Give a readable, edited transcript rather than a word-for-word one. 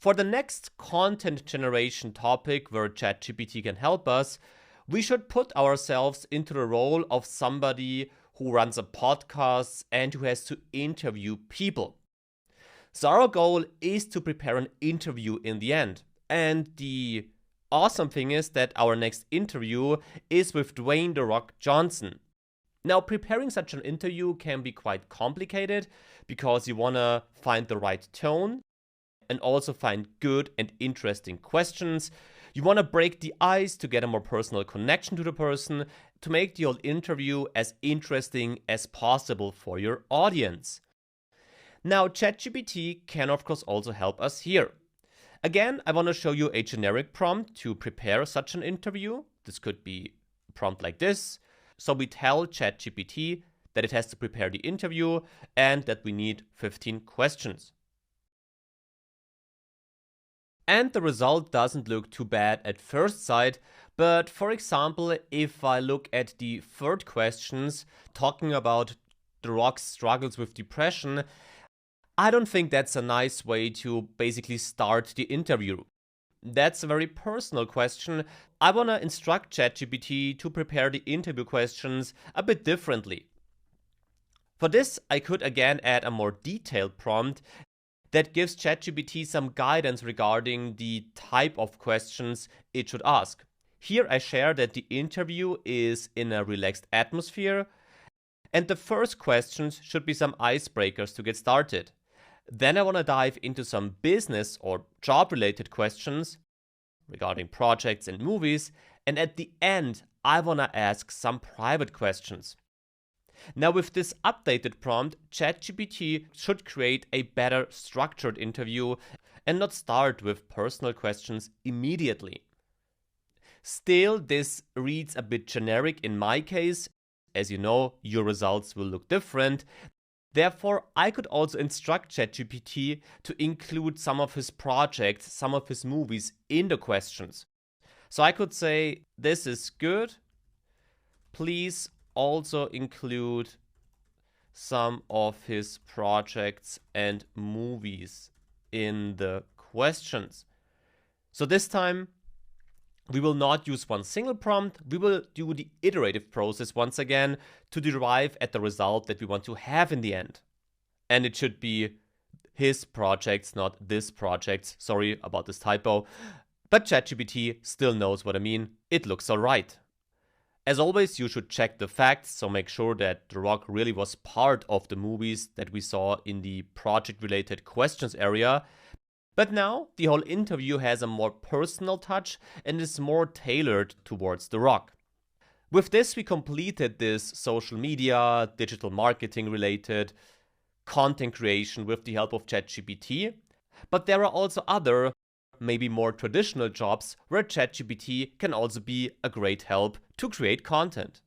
For the next content generation topic where ChatGPT can help us, we should put ourselves into the role of somebody who runs a podcast and who has to interview people. So our goal is to prepare an interview in the end. And the awesome thing is that our next interview is with Dwayne "The Rock" Johnson. Now, preparing such an interview can be quite complicated because you want to find the right tone and also find good and interesting questions. You want to break the ice to get a more personal connection to the person, to make the whole interview as interesting as possible for your audience. Now, ChatGPT can of course also help us here. Again, I want to show you a generic prompt to prepare such an interview. This could be a prompt like this. So we tell ChatGPT that it has to prepare the interview and that we need 15 questions. And the result doesn't look too bad at first sight, but for example, if I look at the third questions talking about The Rock's struggles with depression, I don't think that's a nice way to basically start the interview. That's a very personal question. I want to instruct ChatGPT to prepare the interview questions a bit differently. For this, I could again add a more detailed prompt that gives ChatGPT some guidance regarding the type of questions it should ask. Here I share that the interview is in a relaxed atmosphere, and the first questions should be some icebreakers to get started. Then I want to dive into some business or job-related questions regarding projects and movies, and at the end, I want to ask some private questions. Now with this updated prompt, ChatGPT should create a better structured interview and not start with personal questions immediately. Still, this reads a bit generic in my case. As you know, your results will look different. Therefore, I could also instruct ChatGPT to include some of his projects, some of his movies in the questions. So I could say, this is good. Please also include some of his projects and movies in the questions. So this time, we will not use one single prompt, we will do the iterative process once again to derive at the result that we want to have in the end. And it should be his projects, not this projects. Sorry about this typo. But ChatGPT still knows what I mean. It looks alright. As always, you should check the facts, so make sure that The Rock really was part of the movies that we saw in the project-related questions area. But now, the whole interview has a more personal touch and is more tailored towards The Rock. With this, we completed this social media, digital marketing related content creation with the help of ChatGPT. But there are also other, maybe more traditional jobs where ChatGPT can also be a great help to create content.